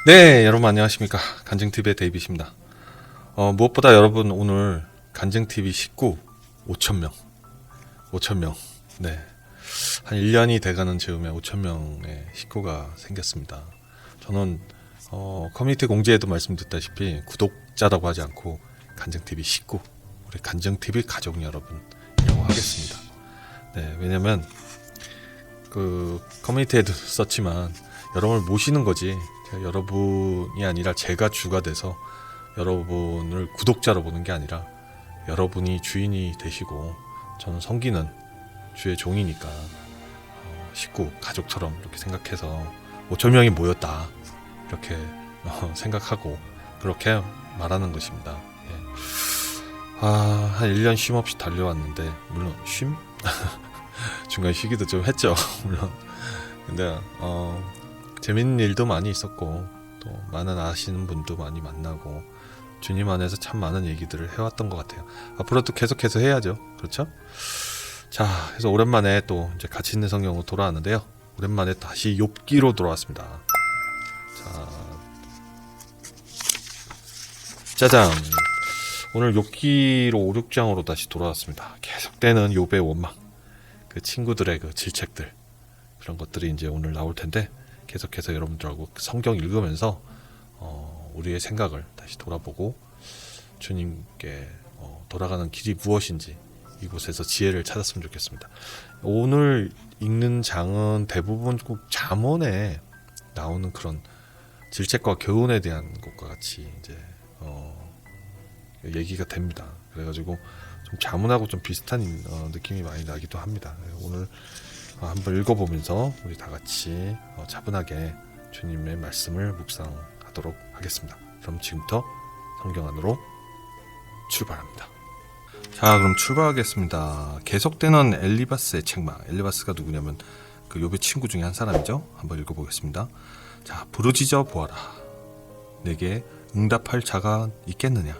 네, 여러분 안녕하십니까. 간증TV의 데이빗입니다. 무엇보다 여러분 오늘 간증TV 식구 5,000명. 네. 한 1년이 돼가는 즈음에 5,000명의 식구가 생겼습니다. 저는 커뮤니티 공지에도 말씀드렸다시피 구독자라고 하지 않고 간증TV 식구, 우리 간증TV 가족 여러분이라고 하겠습니다. 네, 왜냐면 그 커뮤니티에도 썼지만 여러분을 모시는 거지, 제가 여러분이 아니라 제가 주가 돼서 여러분을 구독자로 보는 게 아니라 여러분이 주인이 되시고 저는 섬기는 주의 종이니까 식구, 가족처럼 이렇게 생각해서 5,000명이 모였다 이렇게 생각하고 그렇게 말하는 것입니다. 예. 한 1년 쉼 없이 달려왔는데, 물론 쉼? 중간에 쉬기도 좀 했죠. 물론. 근데 재밌는 일도 많이 있었고 또 많은 아시는 분도 많이 만나고 주님 안에서 참 많은 얘기들을 해왔던 것 같아요. 앞으로도 계속해서 해야죠. 그렇죠? 자, 그래서 오랜만에 또 이제 가치 있는 성경으로 돌아왔는데요. 오랜만에 다시 욥기로 돌아왔습니다. 자, 짜잔. 오늘 욥기로 5, 6장으로 다시 돌아왔습니다. 계속되는 욥의 원망, 그 친구들의 그 질책들, 그런 것들이 이제 오늘 나올 텐데, 계속해서 여러분들하고 성경 읽으면서 우리의 생각을 다시 돌아보고 주님께 돌아가는 길이 무엇인지 이곳에서 지혜를 찾았으면 좋겠습니다. 오늘 읽는 장은 대부분 꼭 잠언에 나오는 그런 질책과 교훈에 대한 것과 같이 이제 얘기가 됩니다. 그래가지고 좀 잠언하고 좀 비슷한 느낌이 많이 나기도 합니다. 오늘 한번 읽어보면서 우리 다 같이 차분하게 주님의 말씀을 묵상하도록 하겠습니다. 그럼 지금부터 성경 안으로 출발합니다. 자, 그럼 출발하겠습니다. 계속되는 엘리바스의 책망. 엘리바스가 누구냐면 그 욥의 친구 중에 한 사람이죠. 한번 읽어보겠습니다. 자, 부르짖어 보아라. 내게 응답할 자가 있겠느냐?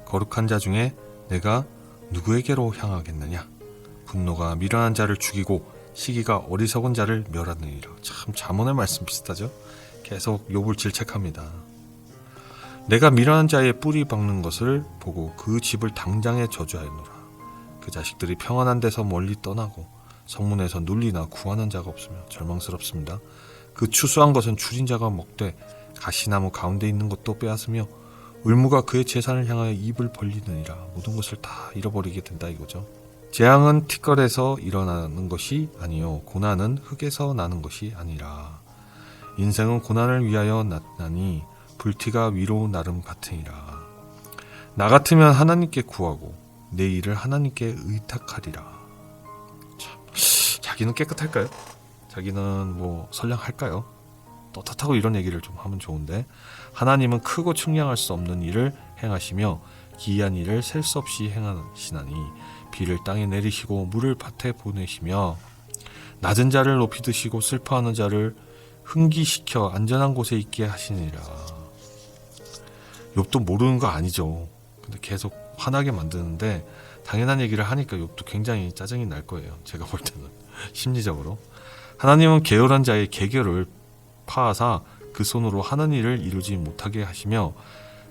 거룩한 자 중에 내가 누구에게로 향하겠느냐? 분노가 미련한 자를 죽이고 시기가 어리석은 자를 멸하느니라. 참 잠언의 말씀 비슷하죠? 계속 욥을 질책합니다. 내가 미련한 자의 뿌리 박는 것을 보고 그 집을 당장에 저주하였노라. 그 자식들이 평안한 데서 멀리 떠나고 성문에서 눌리나 구하는 자가 없으며 절망스럽습니다. 그 추수한 것은 줄인 자가 먹되 가시나무 가운데 있는 것도 빼앗으며 울무가 그의 재산을 향하여 입을 벌리느니라. 모든 것을 다 잃어버리게 된다 이거죠. 재앙은 티끌에서 일어나는 것이 아니요 고난은 흙에서 나는 것이 아니라. 인생은 고난을 위하여 났나니 불티가 위로 나름 같으니라. 나 같으면 하나님께 구하고 내 일을 하나님께 의탁하리라. 참, 자기는 깨끗할까요? 자기는 뭐 선량할까요? 떳떳하고 이런 얘기를 좀 하면 좋은데, 하나님은 크고 측량할 수 없는 일을 행하시며 기이한 일을 셀 수 없이 행하시나니 비를 땅에 내리시고 물을 밭에 보내시며 낮은 자를 높이 드시고 슬퍼하는 자를 흥기시켜 안전한 곳에 있게 하시니라. 욥도 모르는 거 아니죠. 근데 계속 화나게 만드는데 당연한 얘기를 하니까 욥도 굉장히 짜증이 날 거예요. 제가 볼 때는 심리적으로. 하나님은 게으른 자의 계결을 파하사 그 손으로 하는 일을 이루지 못하게 하시며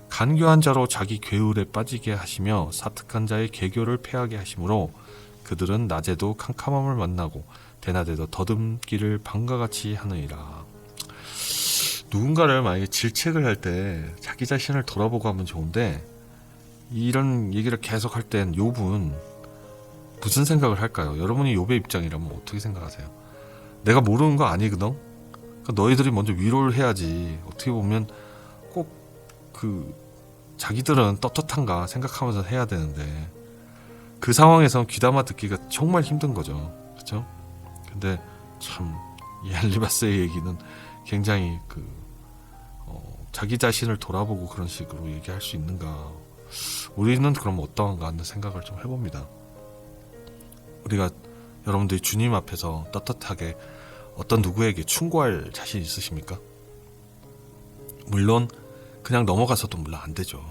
간교한 자로 자기 괴울에 빠지게 하시며 사특한 자의 계교를 패하게 하시므로 그들은 낮에도 캄캄함을 만나고 대낮에도 더듬기를 밤과 같이 하느니라. 누군가를 만약에 질책을 할 때 자기 자신을 돌아보고 하면 좋은데, 이런 얘기를 계속 할 땐 욥은 무슨 생각을 할까요? 여러분이 욥의 입장이라면 어떻게 생각하세요? 내가 모르는 거 아니거든? 그러니까 너희들이 먼저 위로를 해야지. 어떻게 보면 꼭 자기들은 떳떳한가 생각하면서 해야 되는데 그 상황에선 귀담아 듣기가 정말 힘든 거죠. 그렇죠? 근데 참 이 엘리바스의 얘기는 굉장히 자기 자신을 돌아보고 그런 식으로 얘기할 수 있는가, 우리는 그럼 어떠한가 하는 생각을 좀 해봅니다. 우리가 여러분들이 주님 앞에서 떳떳하게 어떤 누구에게 충고할 자신 있으십니까? 물론 그냥 넘어가서도 물론 안 되죠.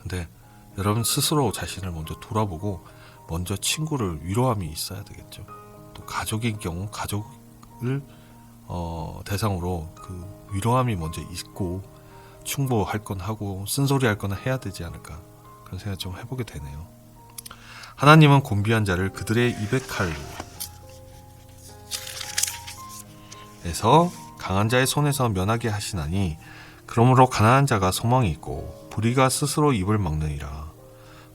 근데 여러분 스스로 자신을 먼저 돌아보고 먼저 친구를 위로함이 있어야 되겠죠. 또 가족인 경우 가족을 대상으로 그 위로함이 먼저 있고 충고할 건 하고 쓴소리 할 거나 해야 되지 않을까, 그런 생각 좀 해보게 되네요. 하나님은 곤비한 자를 그들의 입의 칼에서 강한 자의 손에서 면하게 하시나니 그러므로 가난한 자가 소망이 있고 불의가 스스로 입을 막느니라.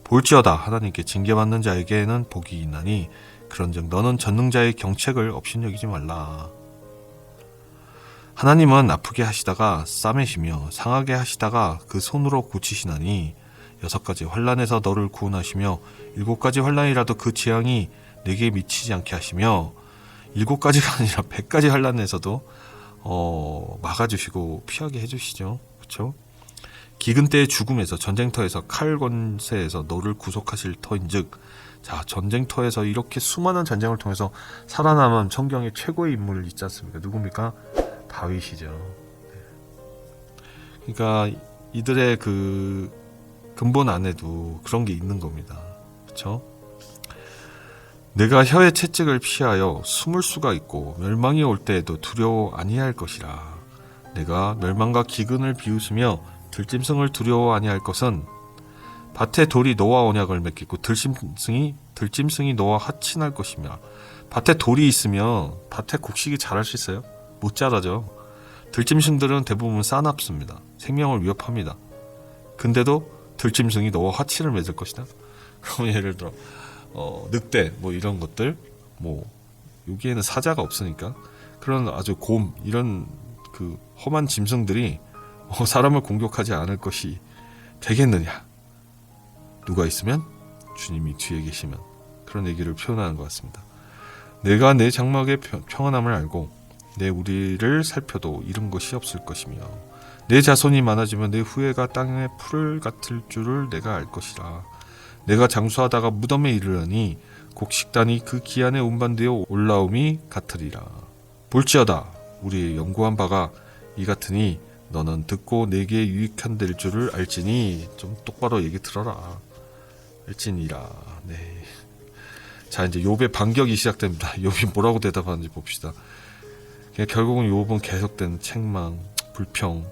볼지어다 하나님께 징계받는 자에게는 복이 있나니 그런즉 너는 전능자의 경책을 업신여기지 말라. 하나님은 아프게 하시다가 싸매시며 상하게 하시다가 그 손으로 고치시나니 6가지 환난에서 너를 구원하시며 7가지 환난이라도 그 재앙이 내게 미치지 않게 하시며 7가지가 아니라 100가지 환난에서도 막아주시고 피하게 해주시죠. 그렇죠? 기근 때의 죽음에서 전쟁터에서 칼 권세에서 너를 구속하실 터인즉, 자, 전쟁터에서 이렇게 수많은 전쟁을 통해서 살아남은 성경의 최고의 인물을 있지 않습니까? 누굽니까? 다윗이죠. 그러니까 이들의 그 근본 안에도 그런 게 있는 겁니다. 그렇죠? 내가 혀의 채찍을 피하여 숨을 수가 있고 멸망이 올 때에도 두려워 아니할 것이라. 내가 멸망과 기근을 비웃으며 들짐승을 두려워 아니할 것은 밭에 돌이 너와 언약을 맺겠고 들짐승이 너와 하친할 것이며. 밭에 돌이 있으면 밭에 곡식이 자랄 수 있어요? 못 자라죠. 들짐승들은 대부분 싸납습니다. 생명을 위협합니다. 근데도 들짐승이 너와 화친을 맺을 것이다. 그럼 예를 들어 늑대 뭐 이런 것들, 뭐 여기에는 사자가 없으니까 그런 아주 곰 이런 그 험한 짐승들이 사람을 공격하지 않을 것이 되겠느냐. 누가 있으면 주님이 뒤에 계시면, 그런 얘기를 표현하는 것 같습니다. 내가 내 장막의 평안함을 알고 내 우리를 살펴도 잃은 것이 없을 것이며 내 자손이 많아지면 내 후예가 땅의 풀을 같을 줄을 내가 알 것이라. 내가 장수하다가 무덤에 이르러니 곡식단이 그 기한에 운반되어 올라옴이 같으리라. 볼지어다 우리의 연구한 바가 이 같으니 너는 듣고 내게 유익한 될 줄을 알지니. 좀 똑바로 얘기 들어라. 알지니라. 네. 자, 이제 욥의 반격이 시작됩니다. 욥이 뭐라고 대답하는지 봅시다. 결국은 욥은 계속된 책망, 불평,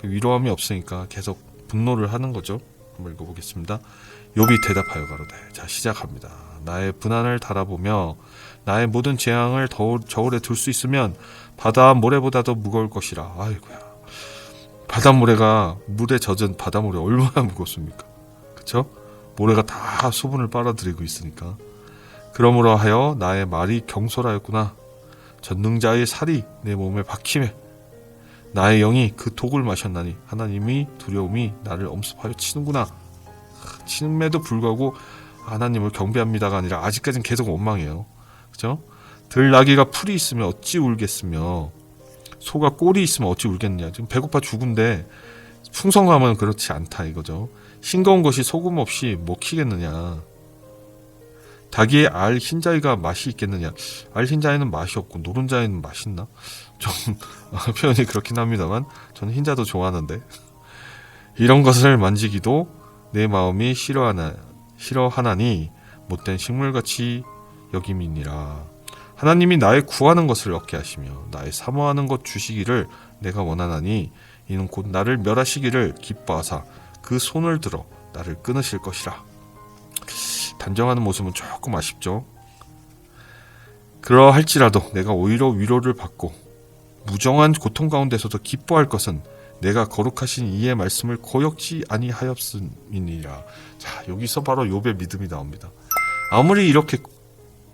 위로함이 없으니까 계속 분노를 하는 거죠. 한번 읽어보겠습니다. 욥이 대답하여 가로되. 자, 시작합니다. 나의 분한을 달아보며 나의 모든 재앙을 저울에 둘 수 있으면 바다 모래보다도 무거울 것이라. 아이고야. 바닷모래가, 물에 젖은 바닷모래 얼마나 무겁습니까? 그쵸? 모래가 다 수분을 빨아들이고 있으니까. 그러므로 하여 나의 말이 경솔하였구나. 전능자의 살이 내 몸에 박히매 나의 영이 그 독을 마셨나니 하나님이 두려움이 나를 엄습하여 치는구나. 치는에도 불구하고 하나님을 경배합니다가 아니라 아직까지는 계속 원망해요. 그죠? 들나귀가 풀이 있으면 어찌 울겠으며 소가 꼴이 있으면 어찌 울겠냐. 지금 배고파 죽은데 풍성함은 그렇지 않다 이거죠. 싱거운 것이 소금 없이 먹히겠느냐. 닭의 알 흰자위가 맛이 있겠느냐. 알 흰자위는 맛이 없고 노른자위는 맛있나? 좀 표현이 그렇긴 합니다만 저는 흰자도 좋아하는데 이런 것을 만지기도 내 마음이 싫어하나니 못된 식물같이 여김이니라. 하나님이 나의 구하는 것을 얻게 하시며 나의 사모하는 것 주시기를 내가 원하나니 이는 곧 나를 멸하시기를 기뻐하사 그 손을 들어 나를 끊으실 것이라. 단정하는 모습은 조금 아쉽죠. 그러할지라도 내가 오히려 위로를 받고 무정한 고통 가운데서도 기뻐할 것은 내가 거룩하신 이의 말씀을 거역지 아니하였음이니라. 자, 여기서 바로 욥의 믿음이 나옵니다. 아무리 이렇게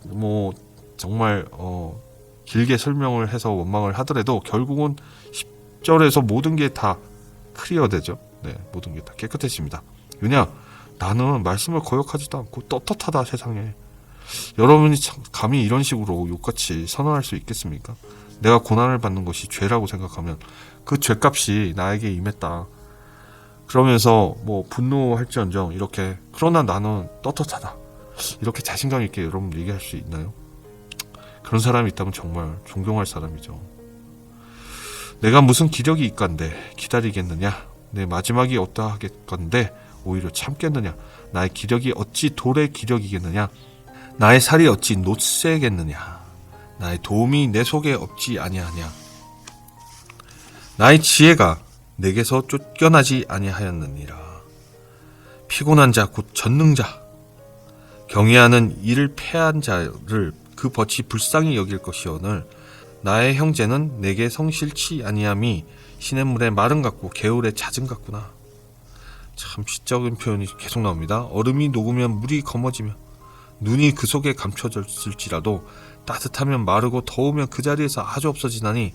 뭐 정말 길게 설명을 해서 원망을 하더라도 결국은 10절에서 모든 게 다 클리어되죠. 네, 모든 게 다 깨끗해집니다. 왜냐? 나는 말씀을 거역하지도 않고 떳떳하다 세상에. 여러분이 감히 이런 식으로 욕같이 선언할 수 있겠습니까? 내가 고난을 받는 것이 죄라고 생각하면 그 죄값이 나에게 임했다. 그러면서 뭐 분노할지언정 이렇게, 그러나 나는 떳떳하다. 이렇게 자신감 있게 여러분 얘기할 수 있나요? 그런 사람이 있다면 정말 존경할 사람이죠. 내가 무슨 기력이 있건데 기다리겠느냐? 내 마지막이 어떠하겠건데 오히려 참겠느냐? 나의 기력이 어찌 돌의 기력이겠느냐? 나의 살이 어찌 놋새겠느냐? 나의 도움이 내 속에 없지 아니하냐? 나의 지혜가 내게서 쫓겨나지 아니하였느니라. 피곤한 자 곧 전능자, 경외하는 이를 패한 자를 그 벗이 불쌍히 여길 것이오늘 나의 형제는 내게 성실치 아니함이 시냇물의 마름 같고 개울의 잦음 같구나. 참 시적인 표현이 계속 나옵니다. 얼음이 녹으면 물이 검어지며 눈이 그 속에 감춰졌을지라도 따뜻하면 마르고 더우면 그 자리에서 아주 없어지나니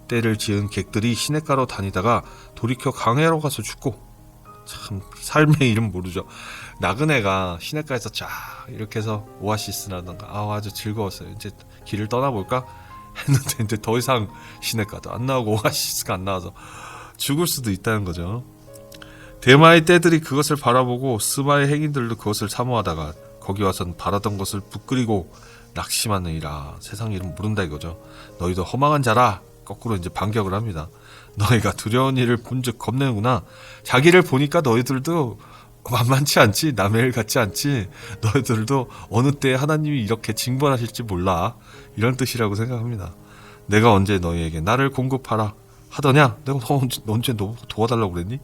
때를 지은 객들이 시냇가로 다니다가 돌이켜 강에로 가서 죽고. 참 삶의 이름 모르죠. 나그네가 시냇가에서 쫙 이렇게 해서 오아시스라던가 아주 즐거웠어요. 이제 길을 떠나볼까 했는데 이제 더 이상 시냇가도 안 나오고 오아시스가 안 나와서 죽을 수도 있다는 거죠. 대마의 떼들이 그것을 바라보고 스바의 행인들도 그것을 사모하다가 거기 와서는 바라던 것을 부끄리고 낙심하느니라. 세상 이름 모른다 이거죠. 너희도 허망한 자라. 거꾸로 이제 반격을 합니다. 너희가 두려운 일을 본즉 겁내는구나. 자기를 보니까 너희들도 만만치 않지, 남의 일 같지 않지. 너희들도 어느 때에 하나님이 이렇게 징벌하실지 몰라. 이런 뜻이라고 생각합니다. 내가 언제 너희에게 나를 공급하라 하더냐? 내가 언제 너 도와달라고 그랬니?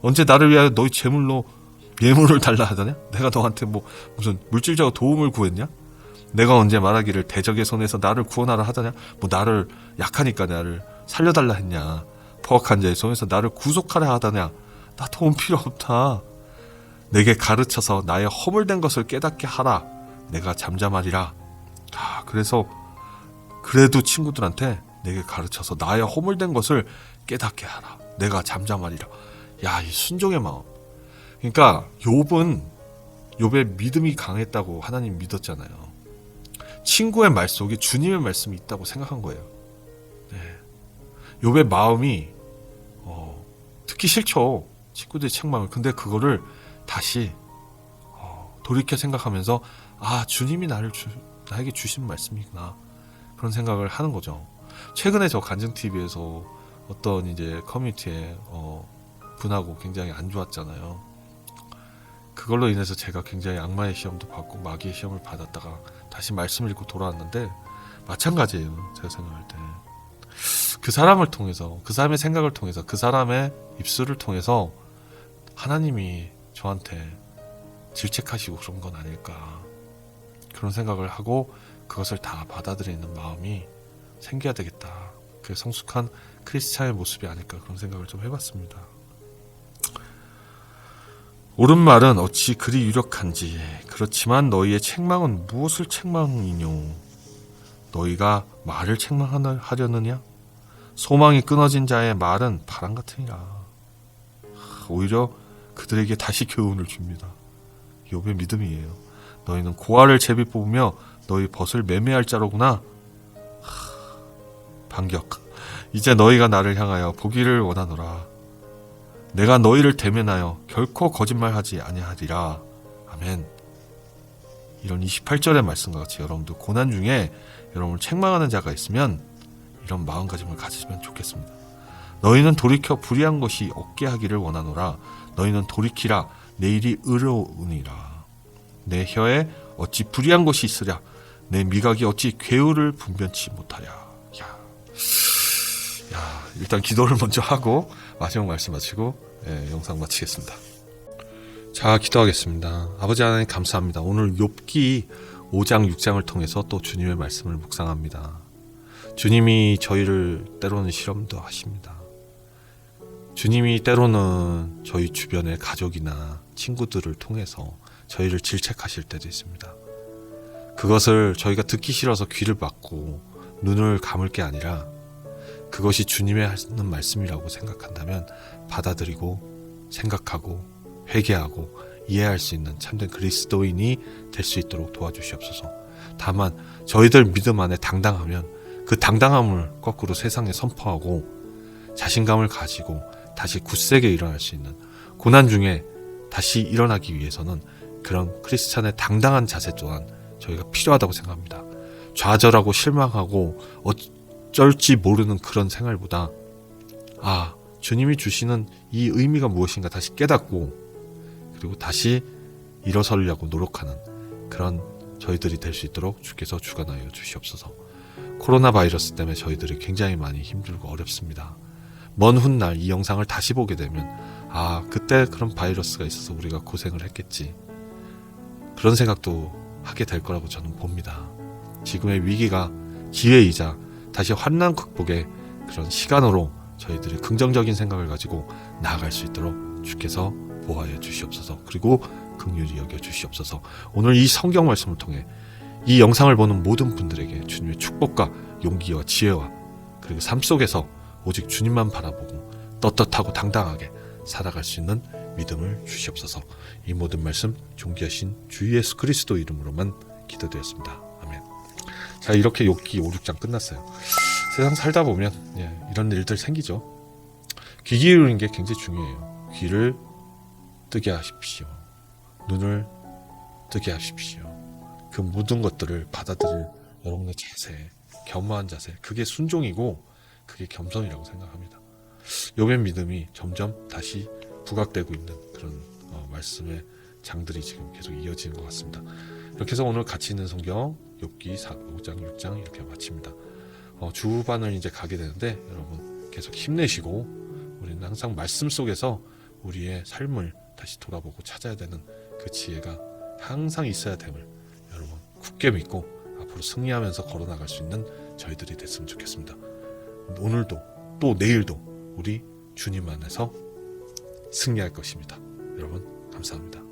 언제 나를 위하여 너희 제물로 예물을 달라 하더냐? 내가 너한테 뭐 무슨 물질적으로 도움을 구했냐? 내가 언제 말하기를 대적의 손에서 나를 구원하라 하더냐? 뭐 나를 약하니까 나를 살려달라 했냐? 포악한 자의 손에서 나를 구속하라 하더냐? 나 도움 필요 없다. 내게 가르쳐서 나의 허물된 것을 깨닫게 하라. 내가 잠잠하리라. 그래서 그래도 친구들한테 내게 가르쳐서 나의 허물된 것을 깨닫게 하라. 내가 잠잠하리라. 야, 이 순종의 마음. 그러니까 욥의 믿음이 강했다고 하나님 믿었잖아요. 친구의 말 속에 주님의 말씀이 있다고 생각한 거예요. 네. 욥의 마음이 듣기 싫죠. 친구들의 책망을. 근데 그거를 다시 돌이켜 생각하면서 주님이 나에게 주신 말씀이구나. 그런 생각을 하는 거죠. 최근에 저 간증TV에서 어떤 이제 커뮤니티에 분하고 굉장히 안 좋았잖아요. 그걸로 인해서 제가 굉장히 악마의 시험도 받고 마귀의 시험을 받았다가 다시 말씀을 읽고 돌아왔는데 마찬가지예요. 제가 생각할 때 그 사람을 통해서, 그 사람의 생각을 통해서, 그 사람의 입술을 통해서 하나님이 저한테 질책하시고 그런 건 아닐까, 그런 생각을 하고 그것을 다 받아들이는 마음이 생겨야 되겠다. 그게 성숙한 크리스찬의 모습이 아닐까, 그런 생각을 좀 해봤습니다. 옳은 말은 어찌 그리 유력한지. 그렇지만 너희의 책망은 무엇을 책망이뇨? 너희가 말을 책망하려느냐? 소망이 끊어진 자의 말은 바람 같으니라. 오히려 그들에게 다시 교훈을 줍니다. 욥의 믿음이에요. 너희는 고아를 제비 뽑으며 너희 벗을 매매할 자로구나. 반격. 이제 너희가 나를 향하여 보기를 원하노라. 내가 너희를 대면하여 결코 거짓말하지 아니하리라. 아멘. 이런 28절의 말씀과 같이 여러분도 고난 중에 여러분을 책망하는 자가 있으면 이런 마음가짐을 가지면 좋겠습니다. 너희는 돌이켜 불의한 것이 없게 하기를 원하노라. 너희는 돌이키라. 내일이 의로우니라. 내 혀에 어찌 불의한 것이 있으랴. 내 미각이 어찌 괴우를 분변치 못하랴. 일단 기도를 먼저 하고 마지막 말씀 마치고 영상 마치겠습니다. 자, 기도하겠습니다. 아버지 하나님 감사합니다. 오늘 욥기 5장 6장을 통해서 또 주님의 말씀을 묵상합니다. 주님이 저희를 때로는 실험도 하십니다. 주님이 때로는 저희 주변의 가족이나 친구들을 통해서 저희를 질책하실 때도 있습니다. 그것을 저희가 듣기 싫어서 귀를 막고 눈을 감을 게 아니라 그것이 주님의 하는 말씀이라고 생각한다면 받아들이고 생각하고 회개하고 이해할 수 있는 참된 그리스도인이 될 수 있도록 도와주시옵소서. 다만 저희들 믿음 안에 당당하면 그 당당함을 거꾸로 세상에 선포하고 자신감을 가지고 다시 굳세게 일어날 수 있는, 고난 중에 다시 일어나기 위해서는 그런 크리스찬의 당당한 자세 또한 저희가 필요하다고 생각합니다. 좌절하고 실망하고 어쩔지 모르는 그런 생활보다 주님이 주시는 이 의미가 무엇인가 다시 깨닫고 그리고 다시 일어서려고 노력하는 그런 저희들이 될 수 있도록 주께서 주관하여 주시옵소서. 코로나 바이러스 때문에 저희들이 굉장히 많이 힘들고 어렵습니다. 먼 훗날 이 영상을 다시 보게 되면 아, 그때 그런 바이러스가 있어서 우리가 고생을 했겠지, 그런 생각도 하게 될 거라고 저는 봅니다. 지금의 위기가 기회이자 다시 환난 극복의 그런 시간으로 저희들이 긍정적인 생각을 가지고 나아갈 수 있도록 주께서 보호하여 주시옵소서. 그리고 긍휼히 여겨 주시옵소서. 오늘 이 성경 말씀을 통해 이 영상을 보는 모든 분들에게 주님의 축복과 용기와 지혜와 그리고 삶 속에서 오직 주님만 바라보고 떳떳하고 당당하게 살아갈 수 있는 믿음을 주시옵소서. 이 모든 말씀 존귀하신 주 예수 그리스도 이름으로만 기도드렸습니다. 아멘. 자, 이렇게 욥기 5, 6장 끝났어요. 세상 살다 보면 이런 일들 생기죠. 귀 기울이는 게 굉장히 중요해요. 귀를 뜨게 하십시오. 눈을 뜨게 하십시오. 그 모든 것들을 받아들일 여러분의 자세, 겸허한 자세, 그게 순종이고 그게 겸손이라고 생각합니다. 욥의 믿음이 점점 다시 부각되고 있는 그런 말씀의 장들이 지금 계속 이어지는 것 같습니다. 이렇게 해서 오늘 같이 있는 성경 욥기 5장 6장 이렇게 마칩니다. 주반을 이제 가게 되는데 여러분 계속 힘내시고 우리는 항상 말씀 속에서 우리의 삶을 다시 돌아보고 찾아야 되는 그 지혜가 항상 있어야 됨을 여러분 굳게 믿고 앞으로 승리하면서 걸어나갈 수 있는 저희들이 됐으면 좋겠습니다. 오늘도 또 내일도 우리 주님 안에서 승리할 것입니다. 여러분 감사합니다.